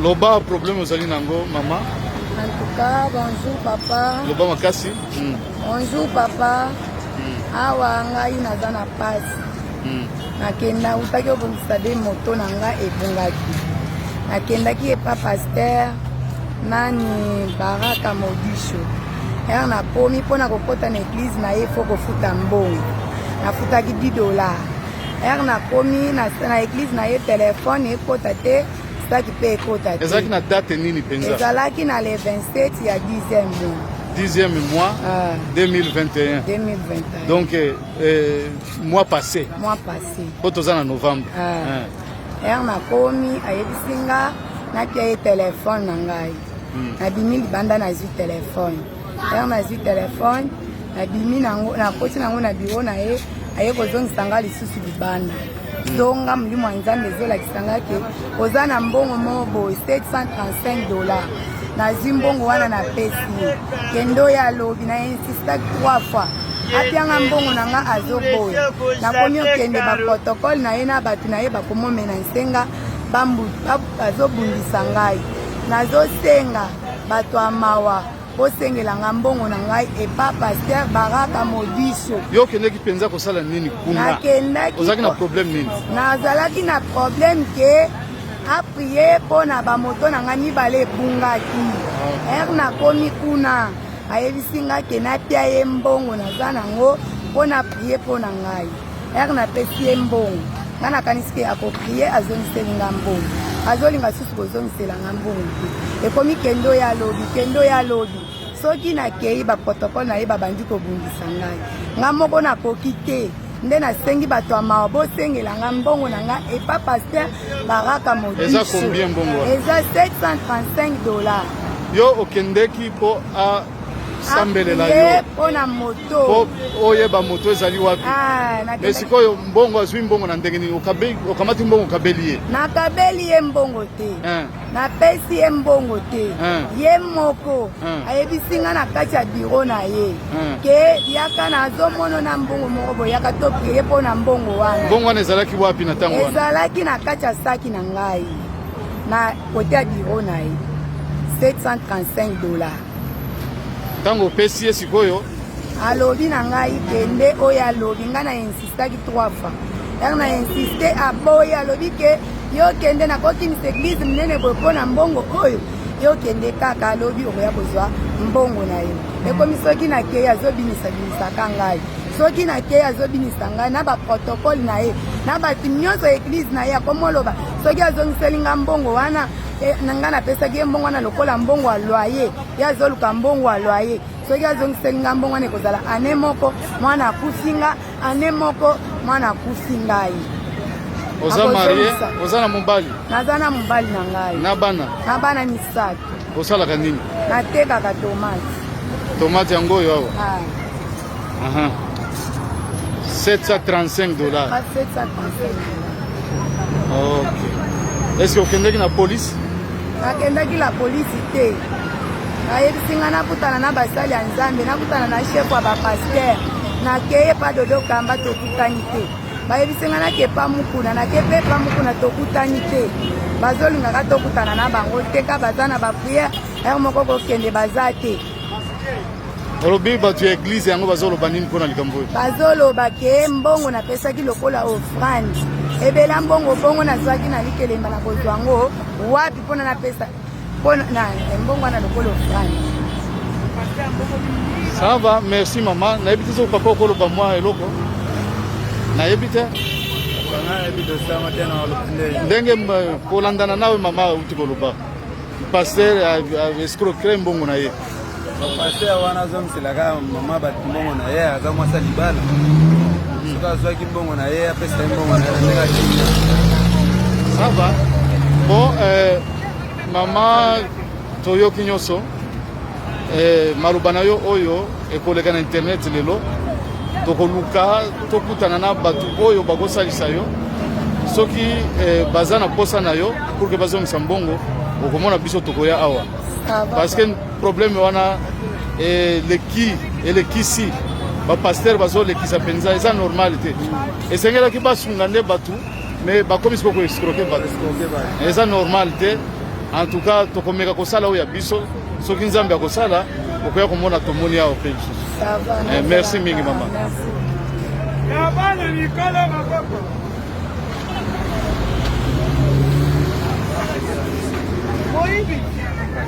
Loba problème aux ali nango maman. En tout cas, bonjour papa. Loba makasi. Bonjour papa. Awa ngai naza na pasi. Nakenda utaki obongisa de moto na nga ebongaki. Nakendaki epa pasteur nani Baraka Modisho. Ere nakomi mpona kokota na église na ye fo kofuta mbongo. Nafutaki $10. Ere nakomi na église na ye telefone ekota te. Ezalaki na date nini penza? Ezalaki na le 27 ya 10e mois. 10e mois 2021. 2021. Donc mois passé. Mois passé. Otoza na novembre. Er nakomi ayebisinga natia ye telefone na ngai. Nabimi libanda nazwi telefone. Er nazwi telefone nabimi nango nakoti nango na biro na ye aye kozongisa nga lisusu libanda. Zonga mlimo wa nzambe ezolakisanga ke oza na mbongo moko boye $735. Nazwi mbongo wana na pesi kendo ya lobi na insistaki 3 fois apianga mbongo na nga azoboya nakomi okende baprotokole na ye na bato na ye bakomomena nsenga bazobundisa ngai nazosenga bato ya mawa bosengelanga mbongo na ngai epa pasteur Baraka Modisho. Yo kendeki penza kosala nini kuna? Nakendaki. Ozalaki na problème nini? Nazalaki na problème ke apriye mpona bamoto na ngai mibale ebungaki. Er nakomi kuna ayebisi ngai ke napia ye mbongo naza nango mpona apriye mpona ngai. Er napesi ye mbongo. Nga nakanisi ke akopriye azongiseli nga mbongo. Azolinga susu kozongisela nga mbongo te. Ekomi kendo ya lobi, kendo ya lobi. Soki nakei baprotokole na ye babandi kobundisa ngai. Nga moko nakoki te. Nde nasengi bato ya mawa bosengela nga mbongo na nga epa pasteur Baraka Modisho. Eza combien mbongo? Eza $735. Yo okendeki po a sambelela yo mpona moto po oyeba moto ezali wapi? Mais sikoyo mbongo azwi mbongo na ndenge nini? Okamati mbongo okabeli ye? Nakabeli ye mbongo te. Napesi ye mbongo te. Ye moko ayebisi nga na kati ya biro na ye ke yaka nazomona na mbongo moko boye yaka topie ye mpona mbongo wana. Mbongo wana ezalaki wapi na ntango wana? Ezalaki na kati ya saki na ngai na kote ya biro na ye $735. Tango opesi ye sikoyo alobi na ngai kende oyo alobi ngai na insistaki 3 fois. Er na insiste aboyi alobi ke yo kende nakokimisa eglize minene boye mpona mbongo oyo yo kende kaka alobi okoya kozwa mbongo na ye. Ekomi soki nakei azobinisa ngai. Soki nakei azobinisa ngai na baprotokole na ye na bato nyonso eglize na ye akomoloba soki azongiseli nga mbongo wana nanga napesaki ye mbongo wana lokola mbongo ya loyer ye azoluka mbongo ya loyer. Soki azongiseli nga mbongo wana ekozala ane moko mwana akufi nga ane moko mwana akufi ngai. Oza marie? Oza na mobali? Naza na mobali na ngai. Na bana? Na bana misato. Osalaka nini? Natekaka tomate. Tomate yango oyo awa? $735. Ok. Est-ce que okendeki na polisi? Nakendaki la polisi te. Nayebisi nga nakutana na basali ya nzambe, nakutana na chef wa bapaster. Nakeye pa dodo kamba tokutani te. Bayebisi nga nakepa mukuna, nakepe pa mukuna tokutani te. Bazolingaka tokutana na bango te ka baza na bapriere, er moko kokende baza te. Olobi bato ya eglize yango bazoloba nini mpona likambo oyo? Bazoloba ke mbongo napesaki lokola offrande. Ebela mbongo bongo nazwaki na likelemba na kozwa ngo wapi mpona napesa mpona na mbongo wana lokola offrande. Ça va, merci maman. Nayebi te so papa okoloba mwa eloko? Nayebi te? Ndenge kolandana nawe mama uti koloba pasteur escroquerie mbongo na ye. Pasteur wana zongiselaka mama bato mbongo na ye aza mwasa libala. Soki azwaki mbongo na ye apesa ye mbongo na ye ndenge. Ça va. Bon, mama toyoki nyonso maloba na yo oyo ekoleka na internet lelo tokoluka tokutana na bato oyo bakosalisa yo soki baza na posa na yo pour que bazongisa mbongo okomona biso tokoya awa parce que problème wana elekisi bapasteur bazolekisa mpenza eza normal te esengelaki basunga nde bato mais bakomisi koko escroquer bato eza normal te En tout cas tokomeka kosala oya biso soki nzambe akosala okoya komona tomoni awa pe lisusu. Merci mingi mama. Merci.